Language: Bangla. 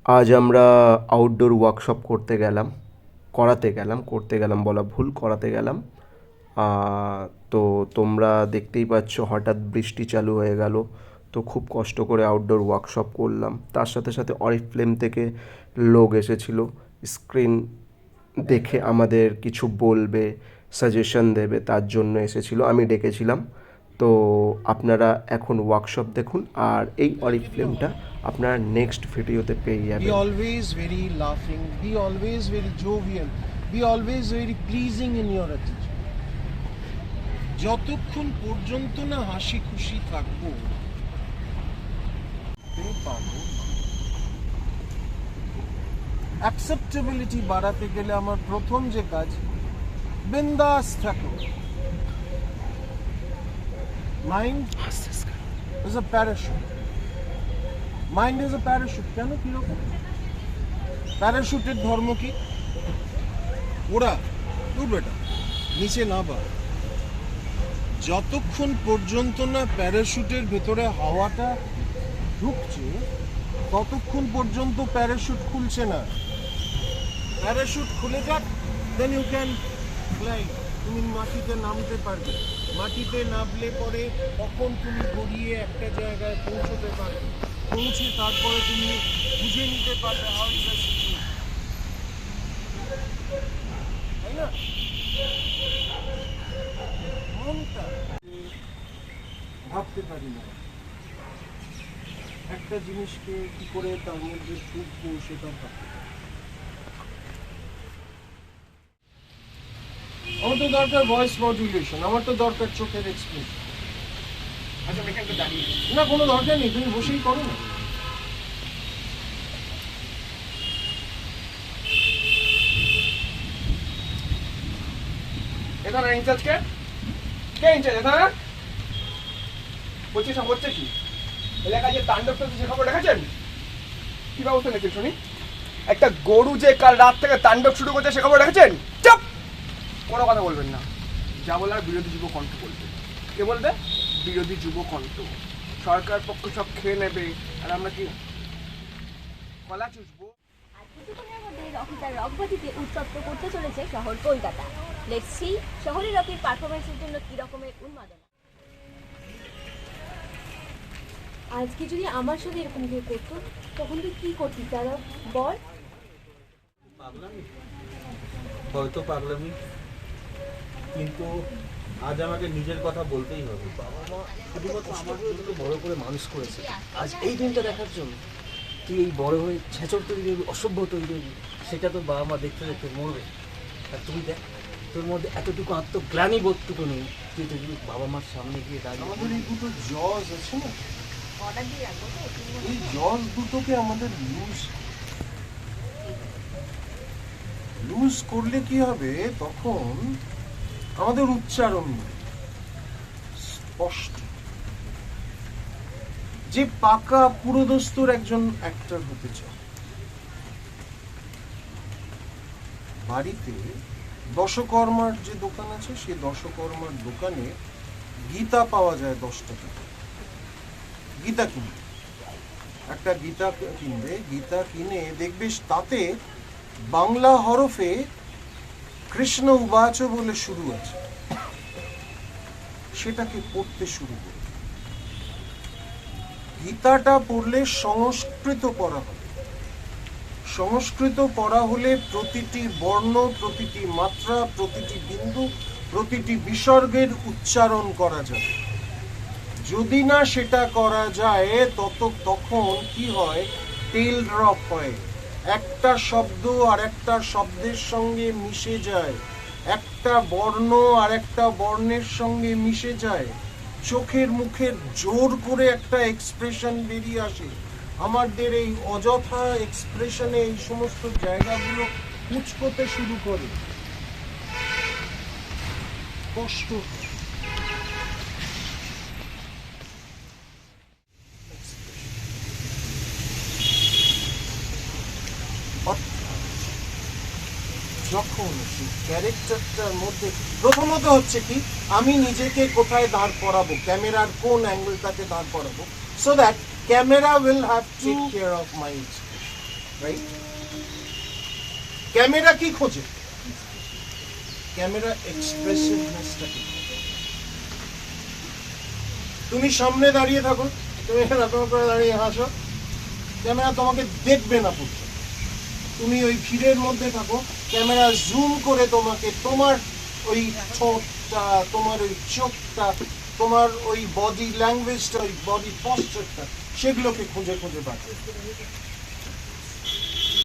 আজ আমরা আউটডোর ওয়ার্কশপ করতে গেলাম বলা ভুল, করাতে গেলাম। তো তোমরা দেখতেই পাচ্ছ হঠাৎ বৃষ্টি চালু হয়ে গেল, তো খুব কষ্ট করে আউটডোর ওয়ার্কশপ করলাম। তার সাথে সাথে অরিফ্লেম থেকে লোক এসেছিলো, স্ক্রিন দেখে আমাদের কিছু বলবে, সাজেশন দেবে, তার জন্য এসেছিলো, আমি ডেকেছিলাম। তো আপনারা এখন ওয়ার্কশপ দেখুন, আর এই অরিফ্লেমটা আপনারা নেক্সট ভিডিওতে পেয়ে Be যাবেন। always very laughing, be always very jovial, be always very pleasing in your attitude. যতক্ষণ পর্যন্ত না হাসি খুশি থাকবো পাবো। অ্যাকসেপ্টেবিলিটি বাড়াতে গেলে আমার প্রথম যে কাজ, বিন্দাস থাকো। Mind is a parachute, mind is a parachute. কেন কিরকম? প্যারাশুটের ধর্ম কি? ওরা বেটা নিচে না বা, যতক্ষণ পর্যন্ত না প্যারাশুটের ভেতরে হাওয়াটা ঢুকছে ততক্ষণ পর্যন্ত প্যারাশুট খুলছে না। প্যারাশুট খুলে যাক, দেন ইউ ক্যান ফ্লাই, তুমি মাটিতে নামতে পারবে। মাটিতে নামলে পরে তখন তুমি গড়িয়ে একটা জায়গায় পৌঁছতে পারবে, পৌঁছে তারপরে তুমি বুঝে নিতে পারবে হাউ ইজ দ্য সিচুয়েশন, তাই না? মনটা ভাবতে পারি না একটা জিনিসকে কি করে তার মধ্যে ঢুকবো, সেটা ভাবতে পারি। আমার তো দরকার ভয়েস মডুলেশন, আমার তো দরকার চোখের এক্সপ্রেশন। আচ্ছা আমি এখানে দাঁড়িয়ে না, কোনো দরকার নেই, তুমি বসেই করো না। এখানে ইনচার্জ কে ইনচার্জ এখানে বলছি, সব হচ্ছে কি এলাকায় যে তাণ্ডব চলছে সে খবর দেখেছেন? কি ব্যবস্থা নিয়েছেন শুনি? একটা গরু যে কাল রাত থেকে তাণ্ডব শুরু করছে সে খবর দেখেছেন? চুপ, কোনো কথা বলবেন না। যা বলার বিরোধী যুব কণ্ঠ বলবে। কে বলবে? বিরোধী যুব কণ্ঠ। সরকার পক্ষ সব খেয়ে নেবে আর আমরা কি কলা চুষবো? আর কিছুক্ষণের মধ্যে রকি তার রকবাজিতে উত্তপ্ত করতে চলেছে শহর কলকাতা। লেটস সি শহরে রকির পারফরমেন্সের জন্য কি রকমের উন্মাদনা। আজকে যদি আমার সাথে এরকম কেউ করতো তখন তুই কি করতিস দাদা বল? পাগলামি, হয়তো পাগলামি, কিন্তু আজ আমাকে নিজের কথা বলতেই হবে। বাবা মা শুধুমাত্র আমার জন্য বড় করে মানুষ করেছে, আজ এই দিনটা দেখার জন্য তুই এই বড় হয়ে ছেঁচড় তৈরি হবি, অসভ্য তৈরি হবি, সেটা তো বাবা মা দেখতে দেখতে মরবে। আর তুই দেখ, তোর মধ্যে এতটুকু আত্মগ্লানি বোধটুকু নেই, তুই তো বাবা মার সামনে গিয়ে দাঁড়িয়ে। আমাদের এই দুটো জজ আছে না, এই জজ দুটোকে আমাদের লুজ করলে কি হবে, তখন আমাদের উচ্চারণ স্পষ্ট। যে পাকা পুরোদস্তুর একজন অ্যাক্টর হতে চায়, বাড়িতে দশকর্মার যে দোকান আছে, সেই দশকর্মার দোকানে গীতা পাওয়া যায় 10 টাকা। গীতা কিনবে, একটা গীতা কিনবে, গীতা কিনে দেখবে তাতে বাংলা হরফে কৃষ্ণ উবাচ বলে শুরু আছে, সেটাকে পড়তে শুরু করবে। গীতাটা পড়লে সংস্কৃত পড়া হবে, সংস্কৃত পড়া হলে প্রতিটি বর্ণ, প্রতিটি মাত্রা, প্রতিটি বিন্দু, প্রতিটি বিসর্গের উচ্চারণ করা যাবে। যদি না সেটা করা যায় তখন কি হয়, টেল ড্রপ হয়, একটা শব্দ আর একটা শব্দের সঙ্গে মিশে যায়, একটা বর্ণ আর একটা বর্ণের সঙ্গে মিশে যায়, চোখের মুখের জোর করে একটা এক্সপ্রেশন বেরিয়ে আসে। আমাদের এই অযথা এক্সপ্রেশনে এই সমস্ত জায়গাগুলো কুচকোতে শুরু করে, কষ্ট। যখন সেই ক্যারেক্টারটার মধ্যে প্রথমত হচ্ছে কি, আমি নিজেকে কোথায় দাঁড় করাবো, ক্যামেরার কোন অ্যাঙ্গেলটাকে দাঁড় করাবো, so that camera will have take care of my expression. Right? Camera কি খোঁজে? ক্যামেরা এক্সপ্রেসিভনেসটা কি খোঁজে? তুমি সামনে দাঁড়িয়ে থাকো, তুমি এরকম করে দাঁড়িয়ে হাসো, ক্যামেরা তোমাকে দেখবে না পুরো। তুমি ওই ভিড়ের মধ্যে থাকো, ক্যামেরা জুম করে তোমাকে তোমার ওই ঠোঁটটা, তোমার ওই চোখটা, তোমার ওই বডি ল্যাঙ্গুয়েজটা, ওই বডি পশ্চারটা, সেগুলোকে খুঁজে খুঁজে বার করবে।